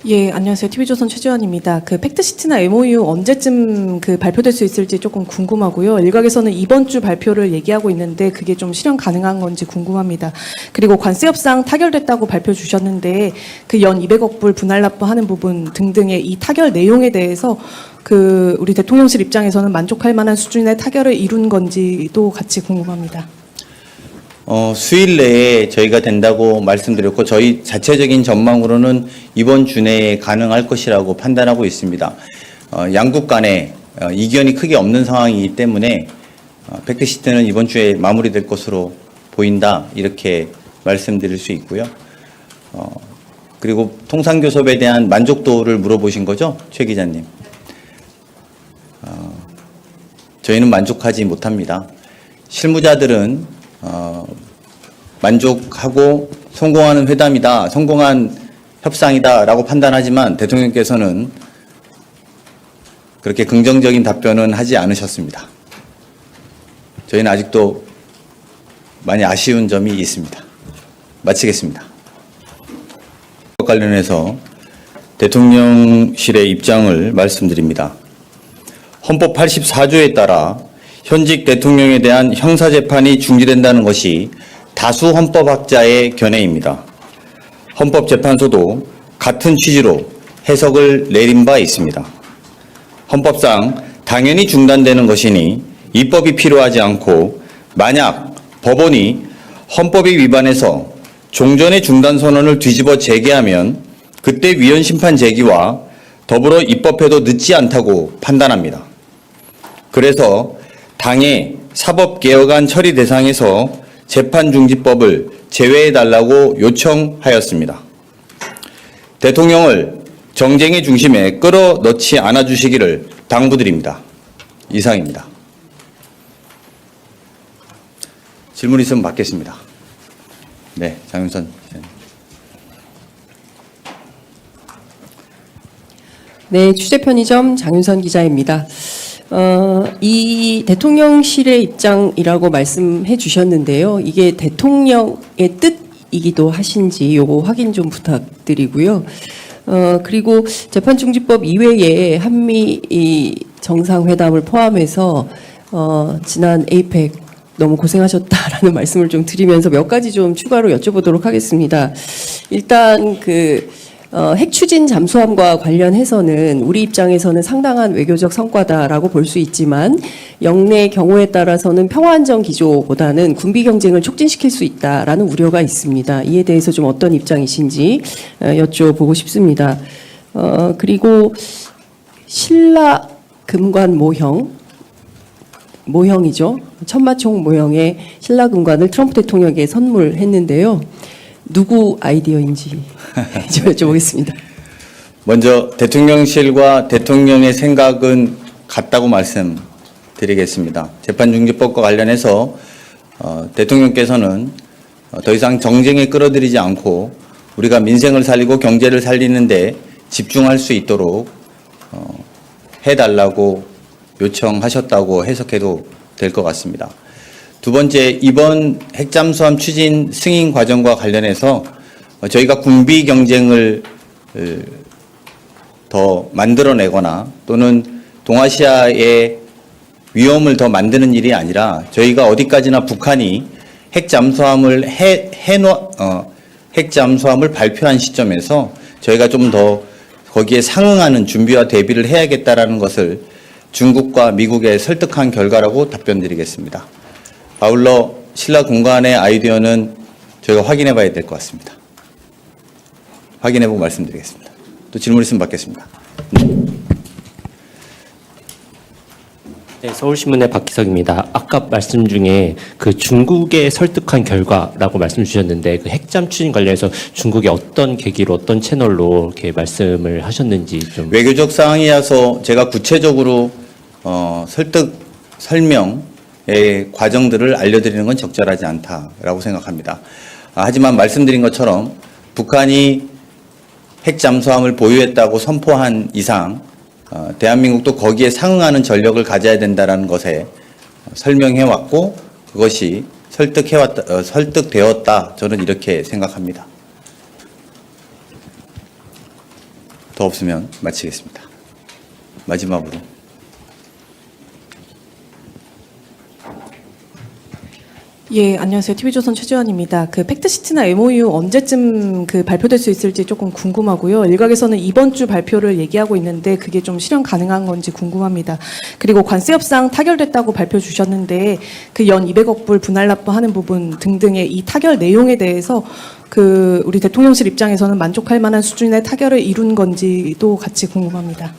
예, 안녕하세요. TV조선 최지원입니다. 그 팩트시트나 MOU 언제쯤 그 발표될 수 있을지 조금 궁금하고요. 일각에서는 이번 주 발표를 얘기하고 있는데 그게 좀 실현 가능한 건지 궁금합니다. 그리고 관세 협상 타결됐다고 발표 주셨는데 그 연 200억 불 분할 납부하는 부분 등등의 이 타결 내용에 대해서 그 우리 대통령실 입장에서는 만족할 만한 수준의 타결을 이룬 건지도 같이 궁금합니다. 수일 내에 저희가 된다고 말씀드렸고 저희 자체적인 전망으로는 이번 주 내에 가능할 것이라고 판단하고 있습니다. 양국 간에 이견이 크게 없는 상황이기 때문에 팩트시트는 이번 주에 마무리될 것으로 보인다 이렇게 말씀드릴 수 있고요. 그리고 통상교섭에 대한 만족도를 물어보신 거죠? 최 기자님. 저희는 만족하지 못합니다. 실무자들은 만족하고 성공하는 회담이다, 성공한 협상이다라고 판단하지만 대통령께서는 그렇게 긍정적인 답변은 하지 않으셨습니다. 저희는 아직도 많이 아쉬운 점이 있습니다. 마치겠습니다. 관련해서 대통령실의 입장을 말씀드립니다. 헌법 84조에 따라 현직 대통령에 대한 형사재판이 중지된다는 것이 다수 헌법학자의 견해입니다. 헌법재판소도 같은 취지로 해석을 내린 바 있습니다. 헌법상 당연히 중단되는 것이니 입법이 필요하지 않고 만약 법원이 헌법에 위반해서 종전의 중단 선언을 뒤집어 재개하면 그때 위헌 심판 제기와 더불어 입법해도 늦지 않다고 판단합니다. 그래서 당의 사법개혁안 처리 대상에서 재판중지법을 제외해달라고 요청하였습니다. 대통령을 정쟁의 중심에 끌어넣지 않아주시기를 당부드립니다. 이상입니다. 질문 있으면 받겠습니다. 네, 장윤선 기자님. 네, 취재편의점 장윤선 기자입니다. 이 대통령실의 입장이라고 말씀해 주셨는데요. 이게 대통령의 뜻이기도 하신지 요거 확인 좀 부탁드리고요. 그리고 재판중지법 이외에 한미 이 정상회담을 포함해서 지난 에이펙 너무 고생하셨다라는 말씀을 좀 드리면서 몇 가지 좀 추가로 여쭤보도록 하겠습니다. 일단 핵 추진 잠수함과 관련해서는 우리 입장에서는 상당한 외교적 성과다라고 볼 수 있지만 영내 경우에 따라서는 평화안정 기조보다는 군비 경쟁을 촉진시킬 수 있다라는 우려가 있습니다. 이에 대해서 좀 어떤 입장이신지 여쭤보고 싶습니다. 그리고 신라 금관 모형이죠. 천마총 모형의 신라 금관을 트럼프 대통령에게 선물했는데요. 누구 아이디어인지 좀 여쭤보겠습니다. 먼저 대통령실과 대통령의 생각은 같다고 말씀드리겠습니다. 재판중지법과 관련해서 대통령께서는 더 이상 정쟁에 끌어들이지 않고 우리가 민생을 살리고 경제를 살리는데 집중할 수 있도록 해달라고 요청하셨다고 해석해도 될 것 같습니다. 두 번째, 이번 핵잠수함 추진 승인 과정과 관련해서 저희가 군비 경쟁을 더 만들어내거나 또는 동아시아의 위험을 더 만드는 일이 아니라 저희가 어디까지나 북한이 핵잠수함을 핵잠수함을 발표한 시점에서 저희가 좀 더 거기에 상응하는 준비와 대비를 해야겠다라는 것을 중국과 미국에 설득한 결과라고 답변드리겠습니다. 아울러 신라 금관의 아이디어는 저희가 확인해 봐야 될 것 같습니다. 확인해 보고 말씀드리겠습니다. 또 질문 있으면 받겠습니다. 네, 서울신문의 박기석입니다. 아까 말씀 중에 그 중국에 설득한 결과라고 말씀 주셨는데 그 핵잠 추진 관련해서 중국이 어떤 계기로 어떤 채널로 이렇게 말씀을 하셨는지 좀 외교적 사항이어서 제가 구체적으로 설득 설명의 과정들을 알려드리는 건 적절하지 않다라고 생각합니다. 하지만 말씀드린 것처럼 북한이 핵잠수함을 보유했다고 선포한 이상 대한민국도 거기에 상응하는 전력을 가져야 된다는 것에 설명해왔고 그것이 설득되었다. 저는 이렇게 생각합니다. 더 없으면 마치겠습니다. 마지막으로. 예, 안녕하세요. TV조선 최지원입니다. 그 팩트시트나 MOU 언제쯤 그 발표될 수 있을지 조금 궁금하고요. 일각에서는 이번 주 발표를 얘기하고 있는데 그게 좀 실현 가능한 건지 궁금합니다. 그리고 관세 협상 타결됐다고 발표 주셨는데 그 연 200억 불 분할 납부하는 부분 등등의 이 타결 내용에 대해서 그 우리 대통령실 입장에서는 만족할 만한 수준의 타결을 이룬 건지도 같이 궁금합니다.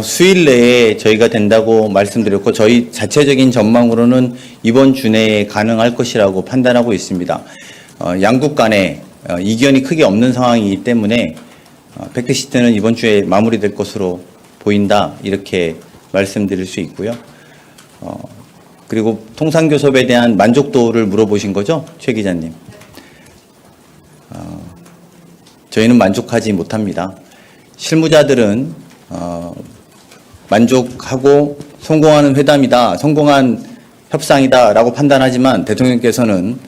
수일 내에 저희가 된다고 말씀드렸고 저희 자체적인 전망으로는 이번 주 내에 가능할 것이라고 판단하고 있습니다. 양국 간에 이견이 크게 없는 상황이기 때문에 팩트시트는 이번 주에 마무리될 것으로 보인다 이렇게 말씀드릴 수 있고요. 그리고 통상교섭에 대한 만족도를 물어보신 거죠, 최 기자님? 저희는 만족하지 못합니다. 실무자들은 만족하고 성공하는 회담이다, 성공한 협상이다라고 판단하지만 대통령께서는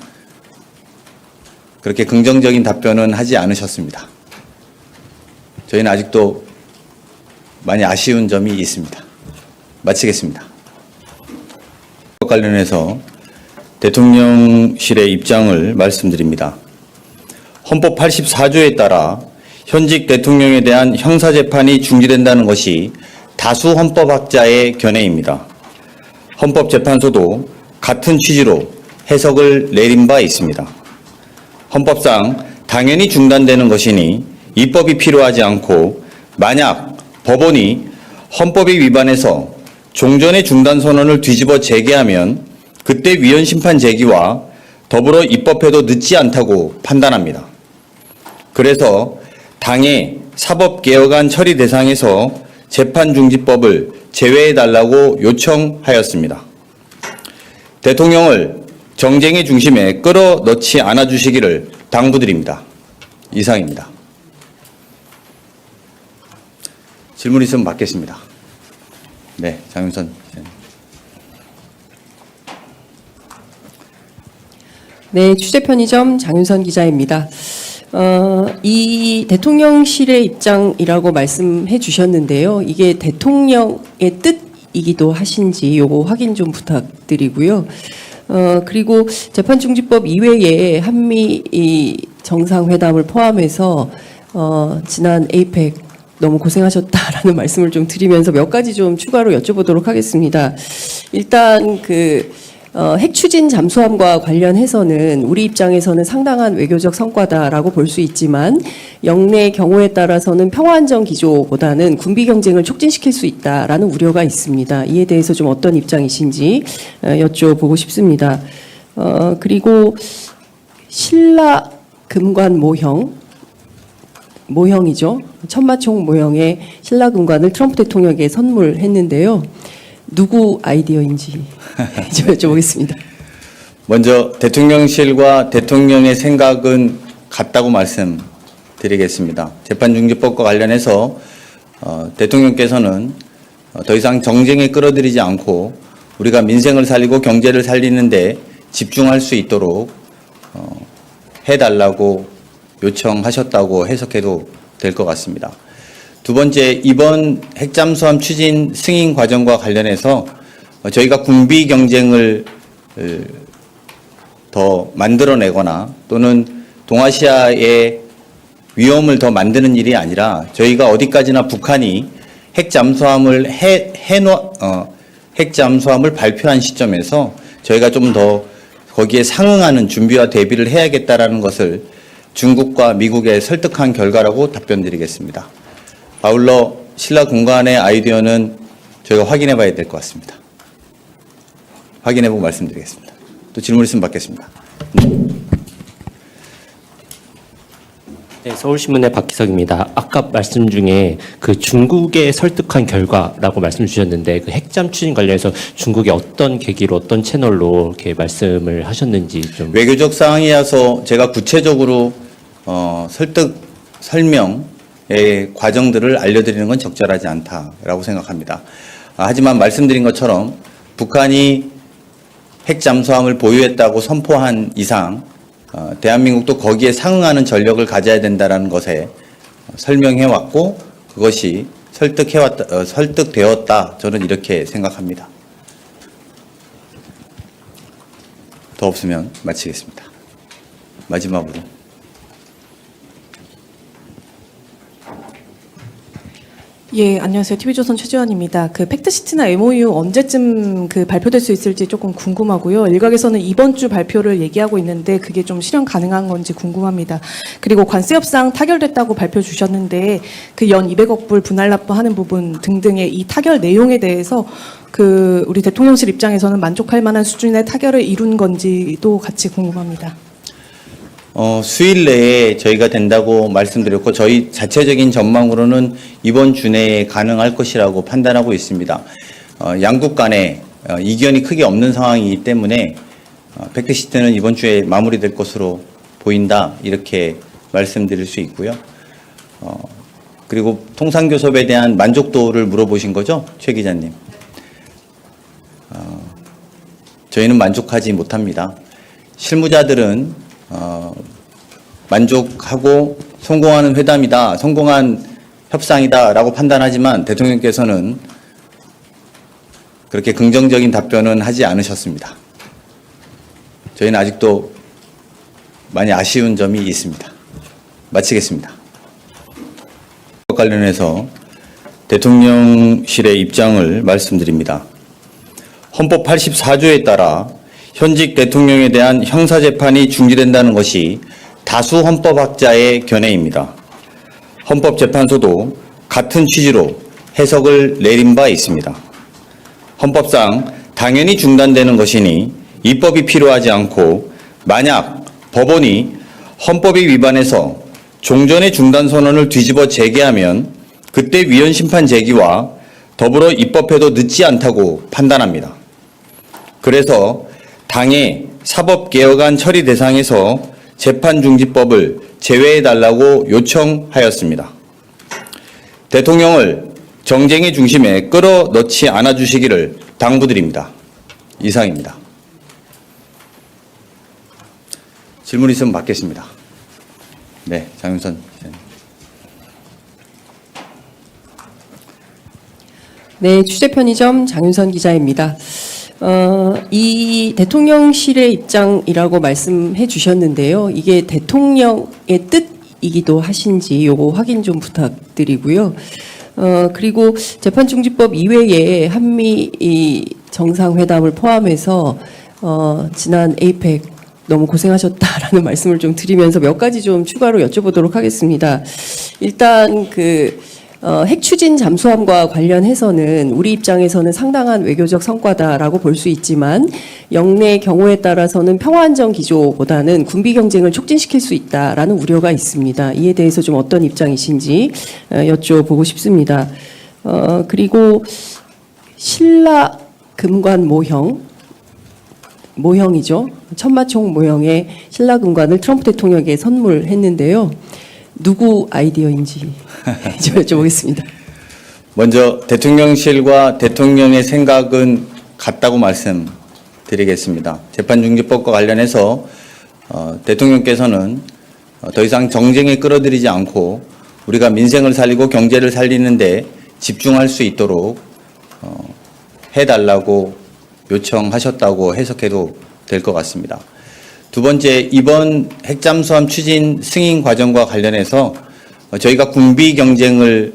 그렇게 긍정적인 답변은 하지 않으셨습니다. 저희는 아직도 많이 아쉬운 점이 있습니다. 마치겠습니다. 관련해서 대통령실의 입장을 말씀드립니다. 헌법 84조에 따라 현직 대통령에 대한 형사재판이 중지된다는 것이 다수 헌법학자의 견해입니다. 헌법재판소도 같은 취지로 해석을 내린 바 있습니다. 헌법상 당연히 중단되는 것이니 입법이 필요하지 않고 만약 법원이 헌법이 위반해서 종전의 중단 선언을 뒤집어 재개하면 그때 위헌 심판 제기와 더불어 입법해도 늦지 않다고 판단합니다. 그래서 당의 사법개혁안 처리 대상에서 재판중지법을 제외해달라고 요청하였습니다. 대통령을 정쟁의 중심에 끌어넣지 않아주시기를 당부드립니다. 이상입니다. 질문 있으면 받겠습니다. 네, 장윤선 기자님. 네, 취재편의점 장윤선 기자입니다. 이 대통령실의 입장이라고 말씀해 주셨는데요. 이게 대통령의 뜻이기도 하신지 요거 확인 좀 부탁드리고요. 그리고 재판중지법 이외에 한미 이 정상회담을 포함해서 지난 에이펙 너무 고생하셨다라는 말씀을 좀 드리면서 몇 가지 좀 추가로 여쭤보도록 하겠습니다. 일단 핵 추진 잠수함과 관련해서는 우리 입장에서는 상당한 외교적 성과다라고 볼 수 있지만 영내 경우에 따라서는 평화안정 기조보다는 군비 경쟁을 촉진시킬 수 있다라는 우려가 있습니다. 이에 대해서 좀 어떤 입장이신지 여쭤보고 싶습니다. 그리고 신라 금관 모형이죠. 천마총 모형의 신라 금관을 트럼프 대통령에게 선물했는데요. 누구 아이디어인지 여쭤보겠습니다. 먼저 대통령실과 대통령의 생각은 같다고 말씀드리겠습니다. 재판중지법과 관련해서 대통령께서는 더 이상 정쟁에 끌어들이지 않고 우리가 민생을 살리고 경제를 살리는데 집중할 수 있도록 해달라고 요청하셨다고 해석해도 될 것 같습니다. 두 번째, 이번 핵잠수함 추진 승인 과정과 관련해서 저희가 군비 경쟁을 더 만들어내거나 또는 동아시아의 위험을 더 만드는 일이 아니라 저희가 어디까지나 북한이 핵잠수함을 핵잠수함을 발표한 시점에서 저희가 좀 더 거기에 상응하는 준비와 대비를 해야겠다라는 것을 중국과 미국에 설득한 결과라고 답변드리겠습니다. 아울러 신라 금관의 아이디어는 저희가 확인해 봐야 될 것 같습니다. 확인해 보고 말씀드리겠습니다. 또 질문 있으면 받겠습니다. 네, 서울신문의 박기석입니다. 아까 말씀 중에 그 중국에 설득한 결과라고 말씀 주셨는데 그 핵잠 추진 관련해서 중국이 어떤 계기로 어떤 채널로 이렇게 말씀을 하셨는지 좀. 외교적 사항이어서 제가 구체적으로 설득 설명의 과정들을 알려드리는 건 적절하지 않다라고 생각합니다. 하지만 말씀드린 것처럼 북한이 핵잠수함을 보유했다고 선포한 이상 대한민국도 거기에 상응하는 전력을 가져야 된다는 것에 설명해왔고 그것이 설득되었다. 저는 이렇게 생각합니다. 더 없으면 마치겠습니다. 마지막으로. 예, 안녕하세요. TV조선 최지원입니다. 그 팩트시트나 MOU 언제쯤 그 발표될 수 있을지 조금 궁금하고요. 일각에서는 이번 주 발표를 얘기하고 있는데 그게 좀 실현 가능한 건지 궁금합니다. 그리고 관세 협상 타결됐다고 발표 주셨는데 그 연 200억 불 분할 납부하는 부분 등등의 이 타결 내용에 대해서 그 우리 대통령실 입장에서는 만족할 만한 수준의 타결을 이룬 건지도 같이 궁금합니다. 수일 내에 저희가 된다고 말씀드렸고 저희 자체적인 전망으로는 이번 주 내에 가능할 것이라고 판단하고 있습니다. 양국 간에 이견이 크게 없는 상황이기 때문에 팩트시트는 이번 주에 마무리될 것으로 보인다 이렇게 말씀드릴 수 있고요. 그리고 통상교섭에 대한 만족도를 물어보신 거죠, 최 기자님? 저희는 만족하지 못합니다. 실무자들은 만족하고 성공하는 회담이다, 성공한 협상이다라고 판단하지만 대통령께서는 그렇게 긍정적인 답변은 하지 않으셨습니다. 저희는 아직도 많이 아쉬운 점이 있습니다. 마치겠습니다. 관련해서 대통령실의 입장을 말씀드립니다. 헌법 84조에 따라 현직 대통령에 대한 형사재판이 중지된다는 것이 다수 헌법학자의 견해입니다. 헌법재판소도 같은 취지로 해석을 내린 바 있습니다. 헌법상 당연히 중단되는 것이니 입법이 필요하지 않고 만약 법원이 헌법이 위반해서 종전의 중단 선언을 뒤집어 재개하면 그때 위헌 심판 제기와 더불어 입법해도 늦지 않다고 판단합니다. 그래서 당의 사법개혁안 처리 대상에서 재판중지법을 제외해달라고 요청하였습니다. 대통령을 정쟁의 중심에 끌어넣지 않아주시기를 당부드립니다. 이상입니다. 질문 있으면 받겠습니다. 네, 장윤선 기자님. 네, 취재 편의점 장윤선 기자입니다. 이 대통령실의 입장이라고 말씀해 주셨는데요. 이게 대통령의 뜻이기도 하신지 요거 확인 좀 부탁드리고요. 그리고 재판중지법 이외에 한미 이 정상회담을 포함해서 지난 에이펙 너무 고생하셨다라는 말씀을 좀 드리면서 몇 가지 좀 추가로 여쭤보도록 하겠습니다. 일단 핵 추진 잠수함과 관련해서는 우리 입장에서는 상당한 외교적 성과다라고 볼 수 있지만 영내 경우에 따라서는 평화안정 기조보다는 군비 경쟁을 촉진시킬 수 있다라는 우려가 있습니다. 이에 대해서 좀 어떤 입장이신지 여쭤보고 싶습니다. 그리고 신라 금관 모형이죠. 천마총 모형의 신라 금관을 트럼프 대통령에게 선물했는데요. 누구 아이디어인지 좀 여쭤보겠습니다. 먼저 대통령실과 대통령의 생각은 같다고 말씀드리겠습니다. 재판중지법과 관련해서 대통령께서는 더 이상 정쟁에 끌어들이지 않고 우리가 민생을 살리고 경제를 살리는데 집중할 수 있도록 해달라고 요청하셨다고 해석해도 될 것 같습니다. 두 번째, 이번 핵잠수함 추진 승인 과정과 관련해서 저희가 군비 경쟁을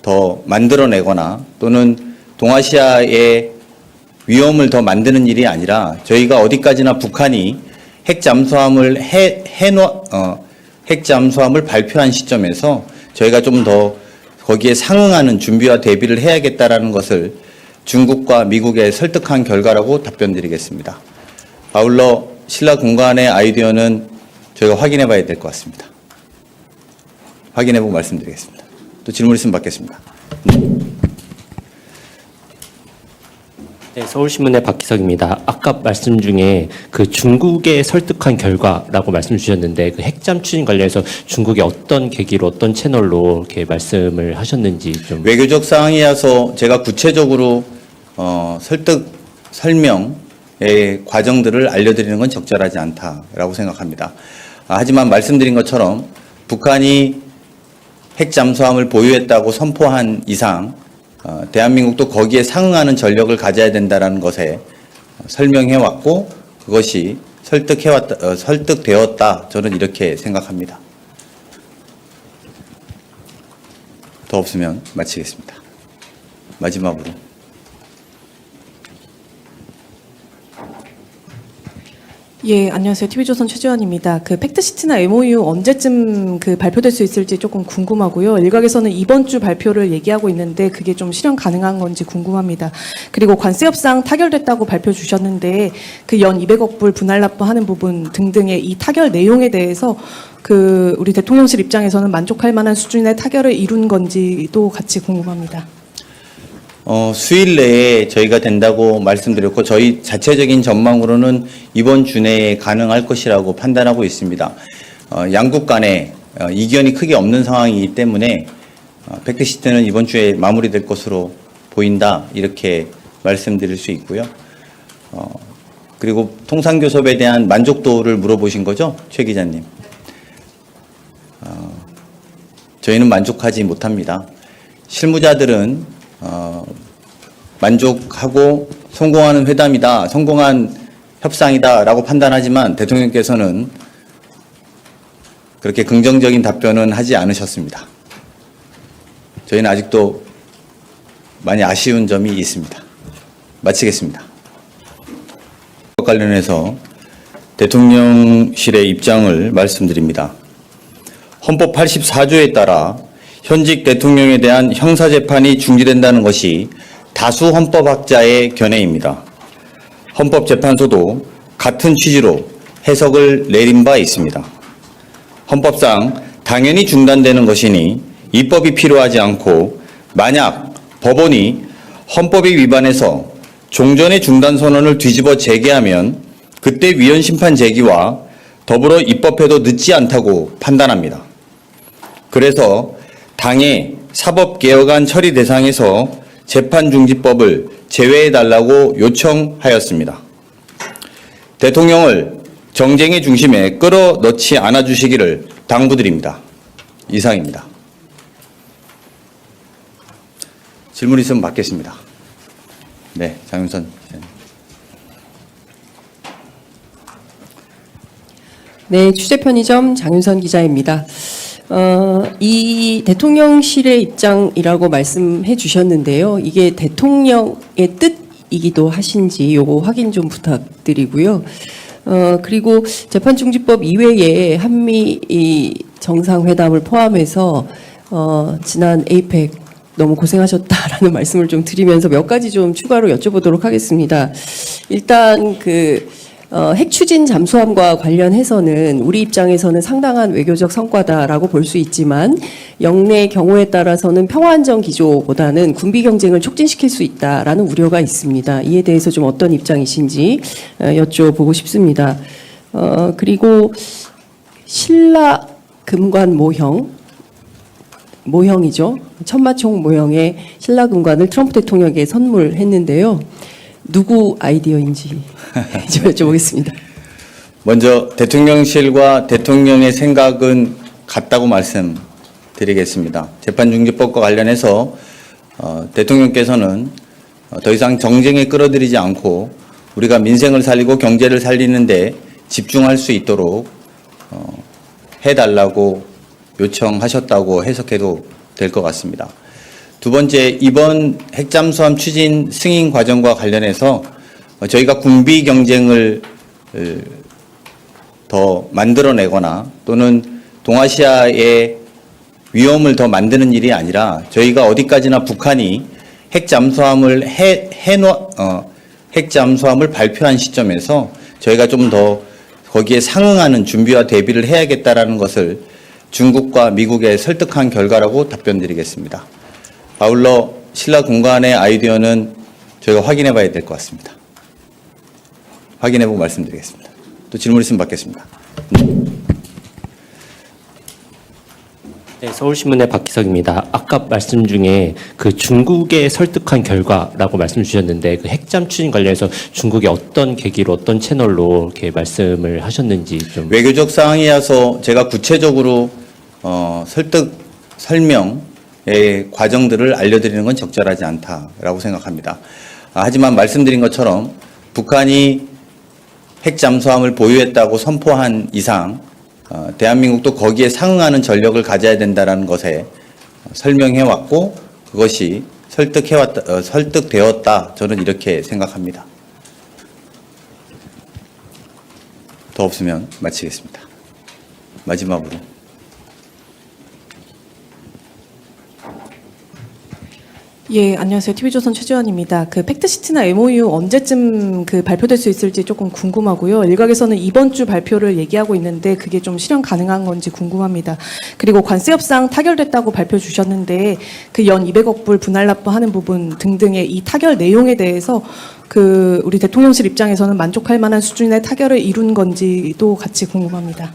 더 만들어내거나 또는 동아시아의 위험을 더 만드는 일이 아니라 저희가 어디까지나 북한이 핵잠수함을 핵잠수함을 발표한 시점에서 저희가 좀 더 거기에 상응하는 준비와 대비를 해야겠다라는 것을 중국과 미국에 설득한 결과라고 답변드리겠습니다. 아울러 신라 금관의 아이디어는 저희가 확인해 봐야 될 것 같습니다. 확인해 보고 말씀드리겠습니다. 또 질문 있으면 받겠습니다. 네, 서울신문의 박기석입니다. 아까 말씀 중에 그 중국에 설득한 결과라고 말씀 주셨는데 그 핵잠 추진 관련해서 중국이 어떤 계기로 어떤 채널로 이렇게 말씀을 하셨는지 좀. 외교적 사항이어서 제가 구체적으로 설득 설명의 과정들을 알려드리는 건 적절하지 않다라고 생각합니다. 하지만 말씀드린 것처럼 북한이 핵 잠수함을 보유했다고 선포한 이상 대한민국도 거기에 상응하는 전력을 가져야 된다는 것에 설명해왔고 그것이 설득되었다. 저는 이렇게 생각합니다. 더 없으면 마치겠습니다. 마지막으로. 예, 안녕하세요. TV조선 최지원입니다. 그 팩트시트나 MOU 언제쯤 그 발표될 수 있을지 조금 궁금하고요. 일각에서는 이번 주 발표를 얘기하고 있는데 그게 좀 실현 가능한 건지 궁금합니다. 그리고 관세 협상 타결됐다고 발표 주셨는데 그 연 200억 불 분할 납부하는 부분 등등의 이 타결 내용에 대해서 그 우리 대통령실 입장에서는 만족할 만한 수준의 타결을 이룬 건지도 같이 궁금합니다. 수일 내에 저희가 된다고 말씀드렸고 저희 자체적인 전망으로는 이번 주 내에 가능할 것이라고 판단하고 있습니다. 양국 간에 이견이 크게 없는 상황이기 때문에 팩트시트는 이번 주에 마무리될 것으로 보인다 이렇게 말씀드릴 수 있고요. 그리고 통상교섭에 대한 만족도를 물어보신 거죠, 최 기자님? 저희는 만족하지 못합니다. 실무자들은 만족하고 성공하는 회담이다, 성공한 협상이다라고 판단하지만 대통령께서는 그렇게 긍정적인 답변은 하지 않으셨습니다. 저희는 아직도 많이 아쉬운 점이 있습니다. 마치겠습니다. 관련해서 대통령실의 입장을 말씀드립니다. 헌법 84조에 따라 현직 대통령에 대한 형사재판이 중지된다는 것이 다수 헌법학자의 견해입니다. 헌법재판소도 같은 취지로 해석을 내린 바 있습니다. 헌법상 당연히 중단되는 것이니 입법이 필요하지 않고 만약 법원이 헌법에 위반해서 종전의 중단 선언을 뒤집어 재개하면 그때 위헌 심판 제기와 더불어 입법해도 늦지 않다고 판단합니다. 그래서 당의 사법개혁안 처리 대상에서 재판중지법을 제외해달라고 요청하였습니다. 대통령을 정쟁의 중심에 끌어넣지 않아주시기를 당부드립니다. 이상입니다. 질문 있으면 받겠습니다. 네, 장윤선 기자님. 네, 취재편의점 장윤선 기자입니다. 이 대통령실의 입장이라고 말씀해 주셨는데요. 이게 대통령의 뜻이기도 하신지 요거 확인 좀 부탁드리고요. 그리고 재판중지법 이외에 한미 이 정상회담을 포함해서 지난 에이펙 너무 고생하셨다라는 말씀을 좀 드리면서 몇 가지 좀 추가로 여쭤보도록 하겠습니다. 일단 핵 추진 잠수함과 관련해서는 우리 입장에서는 상당한 외교적 성과다라고 볼 수 있지만 영내 경우에 따라서는 평화안정 기조보다는 군비 경쟁을 촉진시킬 수 있다라는 우려가 있습니다. 이에 대해서 좀 어떤 입장이신지 여쭤보고 싶습니다. 그리고 신라 금관 모형이죠. 천마총 모형의 신라 금관을 트럼프 대통령에게 선물했는데요. 누구 아이디어인지 좀 여쭤보겠습니다. 먼저 대통령실과 대통령의 생각은 같다고 말씀드리겠습니다. 재판중지법과 관련해서 대통령께서는 더 이상 정쟁에 끌어들이지 않고 우리가 민생을 살리고 경제를 살리는데 집중할 수 있도록 해달라고 요청하셨다고 해석해도 될 것 같습니다. 두 번째, 이번 핵잠수함 추진 승인 과정과 관련해서 저희가 군비 경쟁을 더 만들어내거나 또는 동아시아의 위험을 더 만드는 일이 아니라 저희가 어디까지나 북한이 핵잠수함을 핵잠수함을 발표한 시점에서 저희가 좀 더 거기에 상응하는 준비와 대비를 해야겠다라는 것을 중국과 미국에 설득한 결과라고 답변드리겠습니다. 아울러 신라 금관의 아이디어는 저희가 확인해 봐야 될 것 같습니다. 확인해 보고 말씀드리겠습니다. 또 질문 있으면 받겠습니다. 네, 서울신문의 박기석입니다. 아까 말씀 중에 그 중국에 설득한 결과라고 말씀 주셨는데 그 핵잠 추진 관련해서 중국이 어떤 계기로 어떤 채널로 이렇게 말씀을 하셨는지 좀. 외교적 사항이어서 제가 구체적으로 설득 설명의 과정들을 알려드리는 건 적절하지 않다라고 생각합니다. 하지만 말씀드린 것처럼 북한이 핵 잠수함을 보유했다고 선포한 이상 대한민국도 거기에 상응하는 전력을 가져야 된다는 것에 설명해왔고 그것이 설득되었다. 저는 이렇게 생각합니다. 더 없으면 마치겠습니다. 마지막으로. 예, 안녕하세요. TV조선 최지원입니다. 그 팩트시트나 MOU 언제쯤 그 발표될 수 있을지 조금 궁금하고요. 일각에서는 이번 주 발표를 얘기하고 있는데 그게 좀 실현 가능한 건지 궁금합니다. 그리고 관세 협상 타결됐다고 발표 주셨는데 그 연 200억 불 분할 납부하는 부분 등등의 이 타결 내용에 대해서 그 우리 대통령실 입장에서는 만족할 만한 수준의 타결을 이룬 건지도 같이 궁금합니다.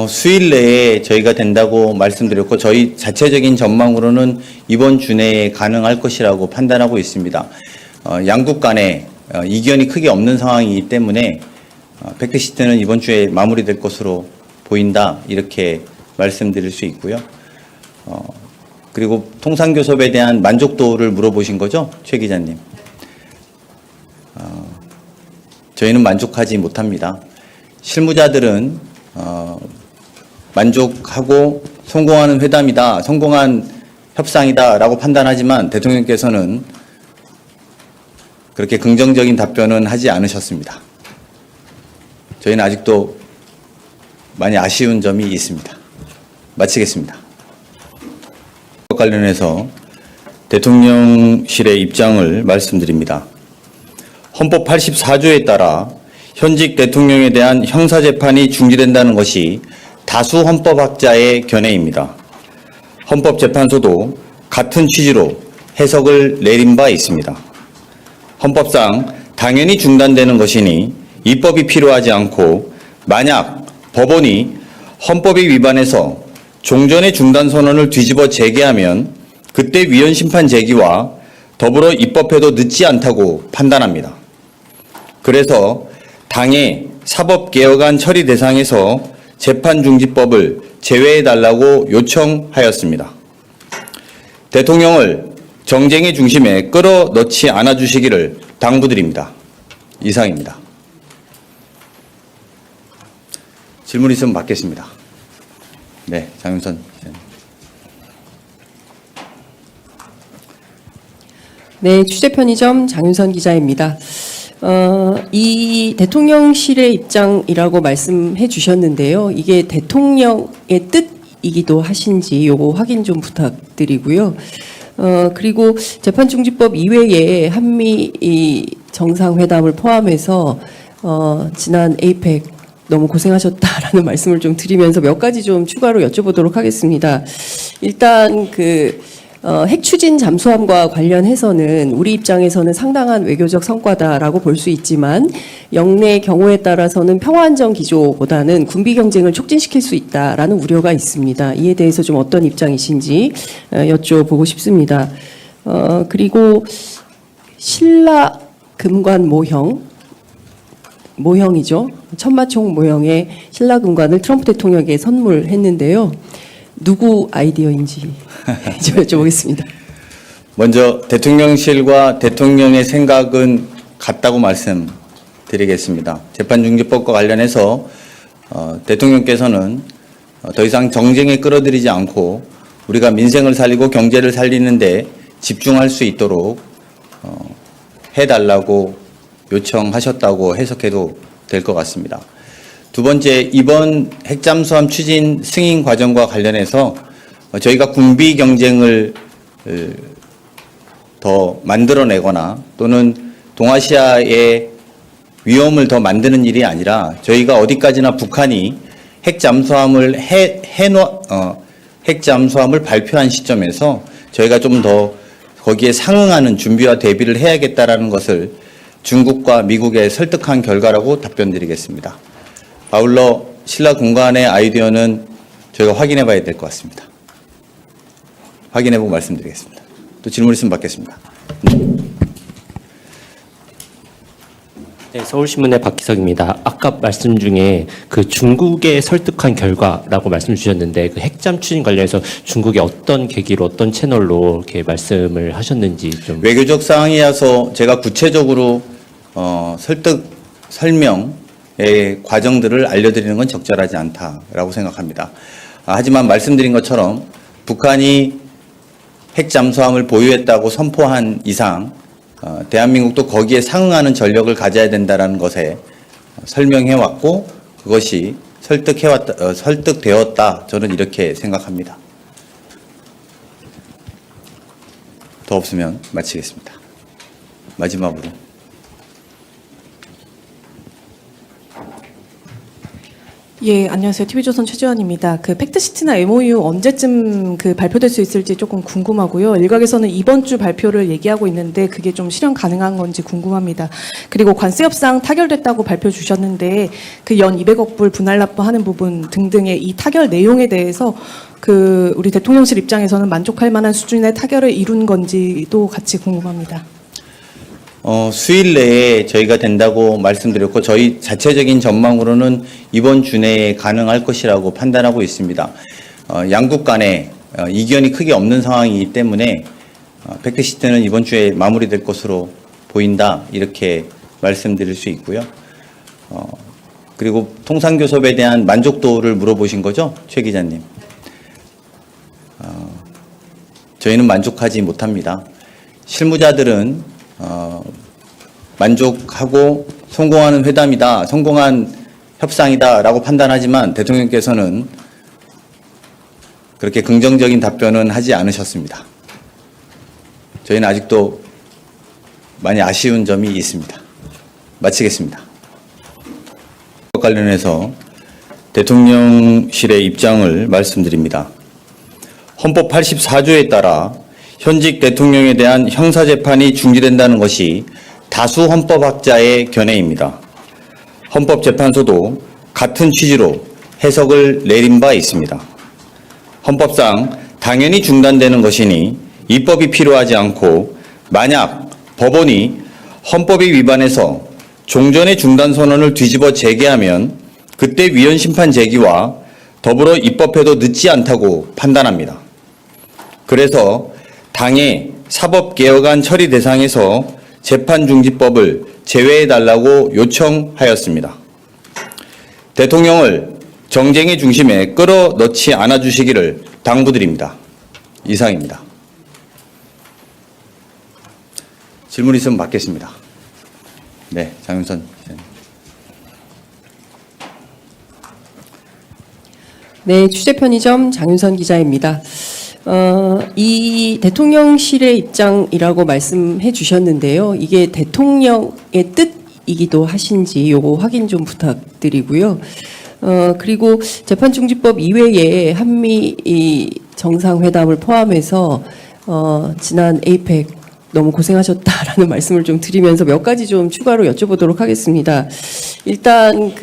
수일 내에 저희가 된다고 말씀드렸고 저희 자체적인 전망으로는 이번 주 내에 가능할 것이라고 판단하고 있습니다. 양국 간에 이견이 크게 없는 상황이기 때문에 팩트시트는 이번 주에 마무리될 것으로 보인다 이렇게 말씀드릴 수 있고요. 그리고 통상교섭에 대한 만족도를 물어보신 거죠? 최 기자님. 저희는 만족하지 못합니다. 실무자들은 만족하고 성공하는 회담이다, 성공한 협상이다라고 판단하지만 대통령께서는 그렇게 긍정적인 답변은 하지 않으셨습니다. 저희는 아직도 많이 아쉬운 점이 있습니다. 마치겠습니다. 관련해서 대통령실의 입장을 말씀드립니다. 헌법 84조에 따라 현직 대통령에 대한 형사재판이 중지된다는 것이 다수 헌법학자의 견해입니다. 헌법재판소도 같은 취지로 해석을 내린 바 있습니다. 헌법상 당연히 중단되는 것이니 입법이 필요하지 않고 만약 법원이 헌법이 위반해서 종전의 중단 선언을 뒤집어 재개하면 그때 위헌 심판 제기와 더불어 입법해도 늦지 않다고 판단합니다. 그래서 당의 사법개혁안 처리 대상에서 재판중지법을 제외해달라고 요청하였습니다. 대통령을 정쟁의 중심에 끌어넣지 않아주시기를 당부드립니다. 이상입니다. 질문 있으면 받겠습니다. 네, 장윤선 기자님. 네, 취재편의점 장윤선 기자입니다. 이 대통령실의 입장이라고 말씀해 주셨는데요. 이게 대통령의 뜻이기도 하신지 요거 확인 좀 부탁드리고요. 그리고 재판중지법 이외에 한미 이 정상회담을 포함해서 지난 에이펙 너무 고생하셨다라는 말씀을 좀 드리면서 몇 가지 좀 추가로 여쭤보도록 하겠습니다. 일단 핵 추진 잠수함과 관련해서는 우리 입장에서는 상당한 외교적 성과다라고 볼 수 있지만 영내 경우에 따라서는 평화안정 기조보다는 군비 경쟁을 촉진시킬 수 있다라는 우려가 있습니다. 이에 대해서 좀 어떤 입장이신지 여쭤보고 싶습니다. 그리고 신라 금관 모형이죠. 천마총 모형의 신라 금관을 트럼프 대통령에게 선물했는데요. 누구 아이디어인지 좀 여쭤보겠습니다. 먼저 대통령실과 대통령의 생각은 같다고 말씀드리겠습니다. 재판중지법과 관련해서 대통령께서는 더 이상 정쟁에 끌어들이지 않고 우리가 민생을 살리고 경제를 살리는데 집중할 수 있도록 해달라고 요청하셨다고 해석해도 될 것 같습니다. 두 번째, 이번 핵잠수함 추진 승인 과정과 관련해서 저희가 군비 경쟁을 더 만들어내거나 또는 동아시아의 위험을 더 만드는 일이 아니라 저희가 어디까지나 북한이 핵잠수함을 핵잠수함을 발표한 시점에서 저희가 좀 더 거기에 상응하는 준비와 대비를 해야겠다라는 것을 중국과 미국에 설득한 결과라고 답변드리겠습니다. 아울러 신라 금관의 아이디어는 저희가 확인해 봐야 될 것 같습니다. 확인해 보고 말씀드리겠습니다. 또 질문 있으면 받겠습니다. 네, 서울신문의 박기석입니다. 아까 말씀 중에 그 중국에 설득한 결과라고 말씀 주셨는데 그 핵잠 추진 관련해서 중국이 어떤 계기로 어떤 채널로 이렇게 말씀을 하셨는지 좀. 외교적 사항이어서 제가 구체적으로 설득 설명의 과정들을 알려드리는 건 적절하지 않다라고 생각합니다. 하지만 말씀드린 것처럼 북한이 핵 잠수함을 보유했다고 선포한 이상 대한민국도 거기에 상응하는 전력을 가져야 된다는 것에 설명해왔고 그것이 설득되었다. 저는 이렇게 생각합니다. 더 없으면 마치겠습니다. 마지막으로. 예, 안녕하세요. TV조선 최지원입니다. 그 팩트시트나 MOU 언제쯤 그 발표될 수 있을지 조금 궁금하고요. 일각에서는 이번 주 발표를 얘기하고 있는데 그게 좀 실현 가능한 건지 궁금합니다. 그리고 관세 협상 타결됐다고 발표 주셨는데 그 연 200억 불 분할 납부하는 부분 등등의 이 타결 내용에 대해서 그 우리 대통령실 입장에서는 만족할 만한 수준의 타결을 이룬 건지도 같이 궁금합니다. 수일 내에 저희가 된다고 말씀드렸고 저희 자체적인 전망으로는 이번 주 내에 가능할 것이라고 판단하고 있습니다. 양국 간에 이견이 크게 없는 상황이기 때문에 팩트시트는 이번 주에 마무리될 것으로 보인다 이렇게 말씀드릴 수 있고요. 그리고 통상교섭에 대한 만족도를 물어보신 거죠, 최 기자님? 저희는 만족하지 못합니다. 실무자들은 만족하고 성공하는 회담이다, 성공한 협상이다라고 판단하지만 대통령께서는 그렇게 긍정적인 답변은 하지 않으셨습니다. 저희는 아직도 많이 아쉬운 점이 있습니다. 마치겠습니다. 관련해서 대통령실의 입장을 말씀드립니다. 헌법 84조에 따라 현직 대통령에 대한 형사재판이 중지된다는 것이 다수 헌법학자의 견해입니다. 헌법재판소도 같은 취지로 해석을 내린 바 있습니다. 헌법상 당연히 중단되는 것이니 입법이 필요하지 않고 만약 법원이 헌법에 위반해서 종전의 중단 선언을 뒤집어 재개하면 그때 위헌 심판 제기와 더불어 입법해도 늦지 않다고 판단합니다. 그래서 당의 사법개혁안 처리 대상에서 재판중지법을 제외해달라고 요청하였습니다. 대통령을 정쟁의 중심에 끌어넣지 않아주시기를 당부드립니다. 이상입니다. 질문 있으면 받겠습니다. 네, 장윤선 기자님. 네, 취재편의점 장윤선 기자입니다. 이 대통령실의 입장이라고 말씀해 주셨는데요. 이게 대통령의 뜻이기도 하신지 요거 확인 좀 부탁드리고요. 그리고 재판중지법 이외에 한미 이 정상회담을 포함해서 지난 에이펙 너무 고생하셨다라는 말씀을 좀 드리면서 몇 가지 좀 추가로 여쭤보도록 하겠습니다. 일단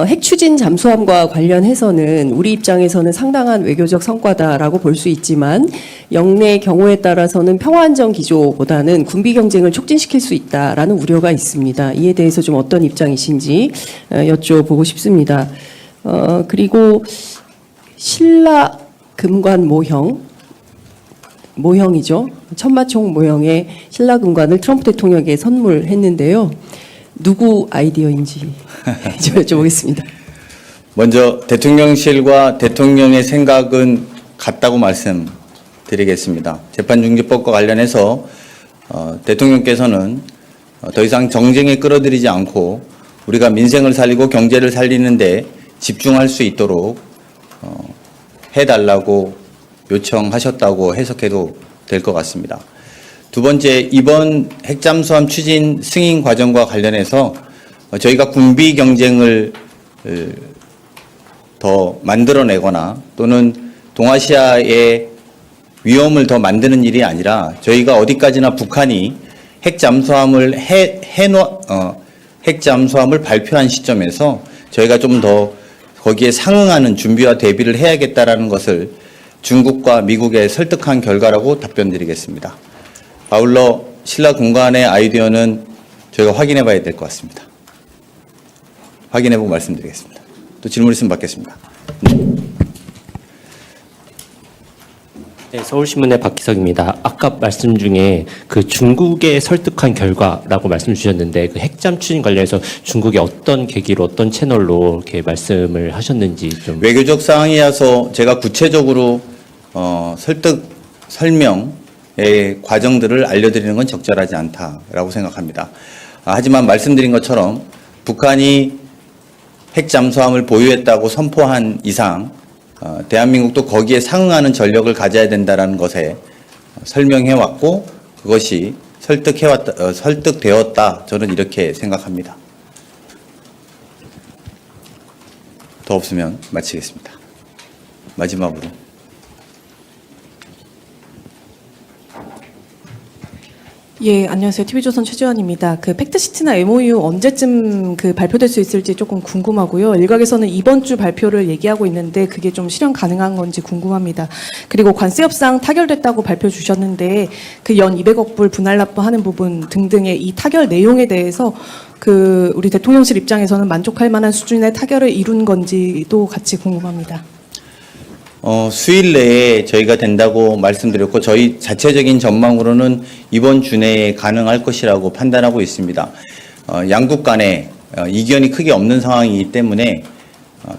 핵 추진 잠수함과 관련해서는 우리 입장에서는 상당한 외교적 성과다라고 볼 수 있지만 영내 경우에 따라서는 평화안정 기조보다는 군비 경쟁을 촉진시킬 수 있다라는 우려가 있습니다. 이에 대해서 좀 어떤 입장이신지 여쭤보고 싶습니다. 그리고 신라 금관 모형이죠. 천마총 모형의 신라 금관을 트럼프 대통령에게 선물했는데요. 누구 아이디어인지 좀 여쭤보겠습니다. 먼저 대통령실과 대통령의 생각은 같다고 말씀드리겠습니다. 재판중지법과 관련해서 대통령께서는 더 이상 정쟁에 끌어들이지 않고 우리가 민생을 살리고 경제를 살리는데 집중할 수 있도록 해달라고 요청하셨다고 해석해도 될 것 같습니다. 두 번째, 이번 핵잠수함 추진 승인 과정과 관련해서 저희가 군비 경쟁을 더 만들어내거나 또는 동아시아의 위험을 더 만드는 일이 아니라 저희가 어디까지나 북한이 핵잠수함을 핵잠수함을 발표한 시점에서 저희가 좀 더 거기에 상응하는 준비와 대비를 해야겠다라는 것을 중국과 미국에 설득한 결과라고 답변드리겠습니다. 아울러 신라 금관의 아이디어는 저희가 확인해 봐야 될 것 같습니다. 확인해 보고 말씀드리겠습니다. 또 질문 있으면 받겠습니다. 네, 서울신문의 박기석입니다. 아까 말씀 중에 그 중국에 설득한 결과라고 말씀 주셨는데 그 핵잠 추진 관련해서 중국이 어떤 계기로 어떤 채널로 이렇게 말씀을 하셨는지 좀. 외교적 사항이어서 제가 구체적으로 설득 설명의 과정들을 알려드리는 건 적절하지 않다라고 생각합니다. 하지만 말씀드린 것처럼 북한이 핵 잠수함을 보유했다고 선포한 이상 대한민국도 거기에 상응하는 전력을 가져야 된다는 것에 설명해왔고 그것이 설득되었다. 저는 이렇게 생각합니다. 더 없으면 마치겠습니다. 마지막으로. 예, 안녕하세요. TV조선 최지원입니다. 그 팩트시트나 MOU 언제쯤 그 발표될 수 있을지 조금 궁금하고요. 일각에서는 이번 주 발표를 얘기하고 있는데 그게 좀 실현 가능한 건지 궁금합니다. 그리고 관세 협상 타결됐다고 발표 주셨는데 그 연 200억 불 분할 납부하는 부분 등등의 이 타결 내용에 대해서 그 우리 대통령실 입장에서는 만족할 만한 수준의 타결을 이룬 건지도 같이 궁금합니다. 수일 내에 저희가 된다고 말씀드렸고 저희 자체적인 전망으로는 이번 주 내에 가능할 것이라고 판단하고 있습니다. 양국 간에 이견이 크게 없는 상황이기 때문에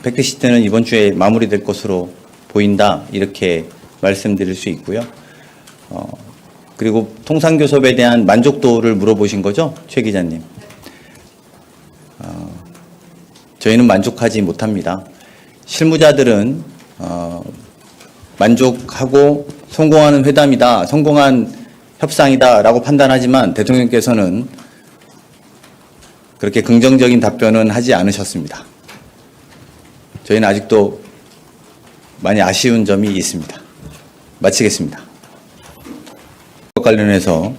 팩트시트는 이번 주에 마무리될 것으로 보인다 이렇게 말씀드릴 수 있고요. 그리고 통상교섭에 대한 만족도를 물어보신 거죠, 최 기자님? 저희는 만족하지 못합니다. 실무자들은 만족하고 성공하는 회담이다, 성공한 협상이다라고 판단하지만 대통령께서는 그렇게 긍정적인 답변은 하지 않으셨습니다. 저희는 아직도 많이 아쉬운 점이 있습니다. 마치겠습니다. 관련해서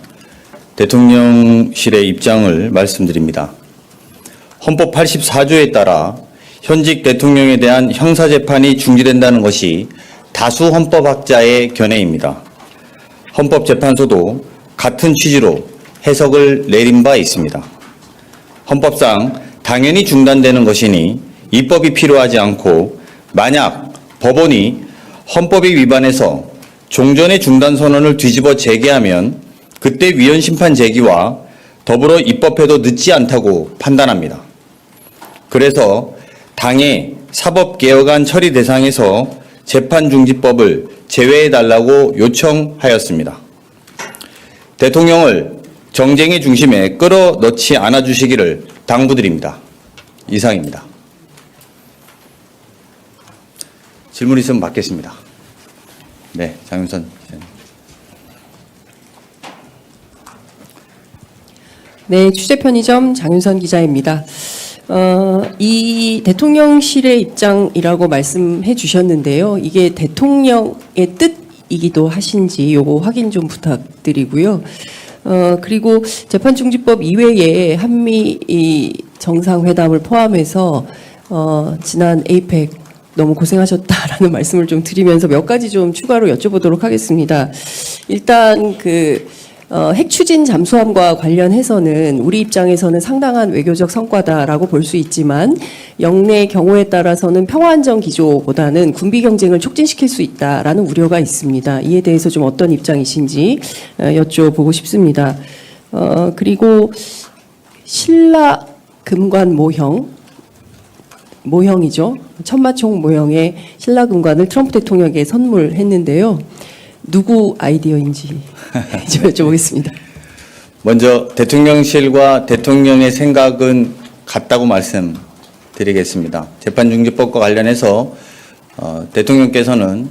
대통령실의 입장을 말씀드립니다. 헌법 84조에 따라 현직 대통령에 대한 형사재판이 중지된다는 것이 다수 헌법학자의 견해입니다. 헌법재판소도 같은 취지로 해석을 내린 바 있습니다. 헌법상 당연히 중단되는 것이니 입법이 필요하지 않고 만약 법원이 헌법이 위반해서 종전의 중단 선언을 뒤집어 재개하면 그때 위헌 심판 제기와 더불어 입법해도 늦지 않다고 판단합니다. 그래서 당의 사법개혁안 처리 대상에서 재판중지법을 제외해달라고 요청하였습니다. 대통령을 정쟁의 중심에 끌어넣지 않아주시기를 당부드립니다. 이상입니다. 질문 있으면 받겠습니다. 네, 장윤선 기자님. 네, 취재 편의점 장윤선 기자입니다. 이 대통령실의 입장이라고 말씀해 주셨는데요. 이게 대통령의 뜻이기도 하신지 요거 확인 좀 부탁드리고요. 그리고 재판중지법 이외에 한미 이 정상회담을 포함해서 지난 에이펙 너무 고생하셨다라는 말씀을 좀 드리면서 몇 가지 좀 추가로 여쭤보도록 하겠습니다. 일단 핵 추진 잠수함과 관련해서는 우리 입장에서는 상당한 외교적 성과다라고 볼 수 있지만 영내 경우에 따라서는 평화안정 기조보다는 군비 경쟁을 촉진시킬 수 있다라는 우려가 있습니다. 이에 대해서 좀 어떤 입장이신지 여쭤보고 싶습니다. 그리고 신라 금관 모형이죠. 천마총 모형의 신라 금관을 트럼프 대통령에게 선물했는데요. 누구 아이디어인지 좀 여쭤보겠습니다. 먼저 대통령실과 대통령의 생각은 같다고 말씀드리겠습니다. 재판중지법과 관련해서 대통령께서는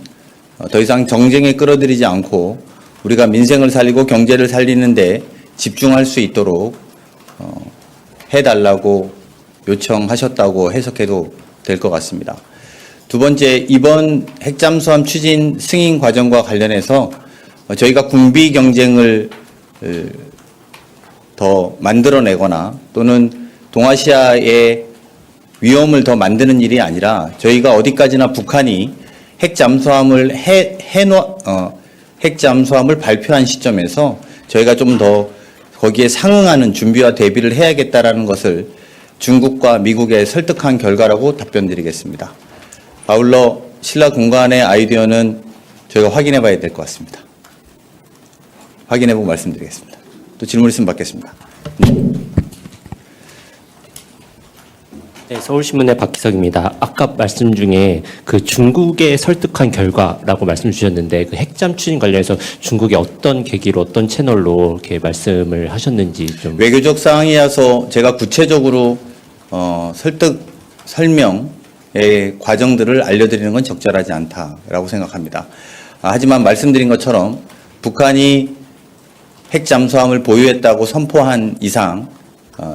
더 이상 정쟁에 끌어들이지 않고 우리가 민생을 살리고 경제를 살리는데 집중할 수 있도록 해달라고 요청하셨다고 해석해도 될 것 같습니다. 두 번째, 이번 핵잠수함 추진 승인 과정과 관련해서 저희가 군비 경쟁을 더 만들어내거나 또는 동아시아의 위험을 더 만드는 일이 아니라 저희가 어디까지나 북한이 핵잠수함을 핵잠수함을 발표한 시점에서 저희가 좀 더 거기에 상응하는 준비와 대비를 해야겠다라는 것을 중국과 미국에 설득한 결과라고 답변드리겠습니다. 아울러 신라 공관의 아이디어는 저희가 확인해 봐야 될 것 같습니다. 확인해 보고 말씀드리겠습니다. 또 질문 있으면 받겠습니다. 네, 서울신문의 박기석입니다. 아까 말씀 중에 그 중국에 설득한 결과라고 말씀 주셨는데 그 핵잠 추진 관련해서 중국이 어떤 계기로 어떤 채널로 이렇게 말씀을 하셨는지 좀. 외교적 사항이어서 제가 구체적으로 설득 설명의 과정들을 알려드리는 건 적절하지 않다라고 생각합니다. 하지만 말씀드린 것처럼 북한이 핵 잠수함을 보유했다고 선포한 이상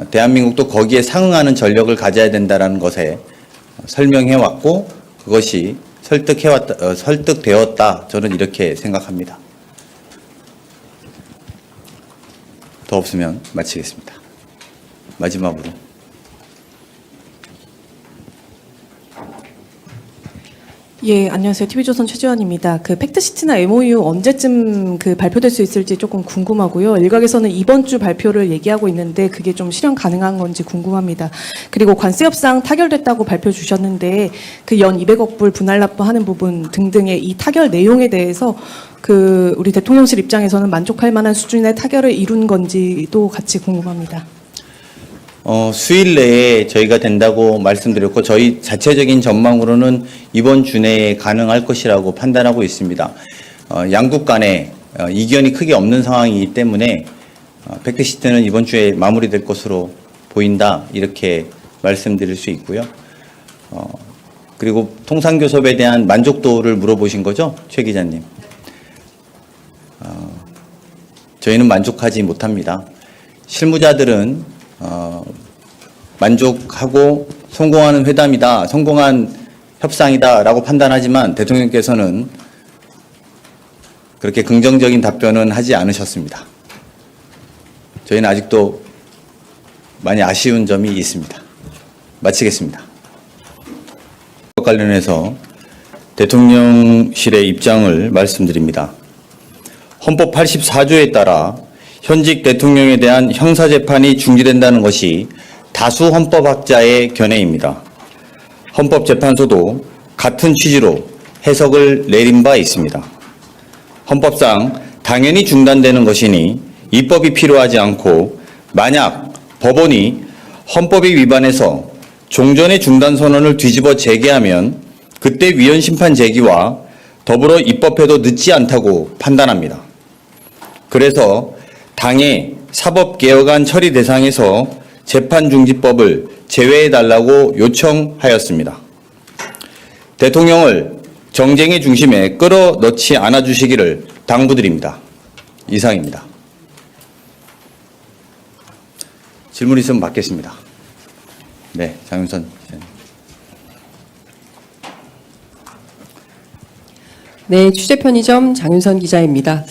대한민국도 거기에 상응하는 전력을 가져야 된다는 것에 설명해왔고 그것이 설득되었다. 저는 이렇게 생각합니다. 더 없으면 마치겠습니다. 마지막으로. 예, 안녕하세요. TV조선 최지원입니다. 그 팩트시트나 MOU 언제쯤 그 발표될 수 있을지 조금 궁금하고요. 일각에서는 이번 주 발표를 얘기하고 있는데 그게 좀 실현 가능한 건지 궁금합니다. 그리고 관세 협상 타결됐다고 발표 주셨는데 그 연 200억 불 분할 납부하는 부분 등등의 이 타결 내용에 대해서 그 우리 대통령실 입장에서는 만족할 만한 수준의 타결을 이룬 건지도 같이 궁금합니다. 수일 내에 저희가 된다고 말씀드렸고 저희 자체적인 전망으로는 이번 주 내에 가능할 것이라고 판단하고 있습니다. 양국 간에 이견이 크게 없는 상황이기 때문에 팩트시트는 이번 주에 마무리될 것으로 보인다 이렇게 말씀드릴 수 있고요. 그리고 통상교섭에 대한 만족도를 물어보신 거죠, 최 기자님? 저희는 만족하지 못합니다. 실무자들은 만족하고 성공하는 회담이다, 성공한 협상이다라고 판단하지만 대통령께서는 그렇게 긍정적인 답변은 하지 않으셨습니다. 저희는 아직도 많이 아쉬운 점이 있습니다. 마치겠습니다. 관련해서 대통령실의 입장을 말씀드립니다. 헌법 84조에 따라 현직 대통령에 대한 형사재판이 중지된다는 것이 다수 헌법학자의 견해입니다. 헌법재판소도 같은 취지로 해석을 내린 바 있습니다. 헌법상 당연히 중단되는 것이니 입법이 필요하지 않고 만약 법원이 헌법에 위반해서 종전의 중단 선언을 뒤집어 재개하면 그때 위헌 심판 제기와 더불어 입법해도 늦지 않다고 판단합니다. 그래서 당의 사법개혁안 처리 대상에서 재판중지법을 제외해달라고 요청하였습니다. 대통령을 정쟁의 중심에 끌어넣지 않아주시기를 당부드립니다. 이상입니다. 질문 있으면 받겠습니다. 네, 장윤선 기자님. 네, 취재편의점 장윤선 기자입니다.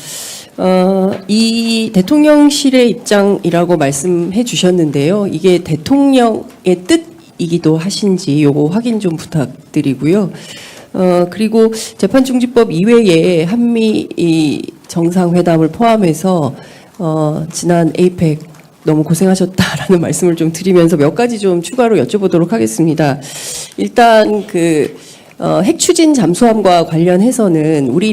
이 대통령실의 입장이라고 말씀해 주셨는데요. 이게 대통령의 뜻이기도 하신지 요거 확인 좀 부탁드리고요. 그리고 재판중지법 이외에 한미 이 정상회담을 포함해서 지난 에이펙 너무 고생하셨다라는 말씀을 좀 드리면서 몇 가지 좀 추가로 여쭤보도록 하겠습니다. 일단 핵 추진 잠수함과 관련해서는 우리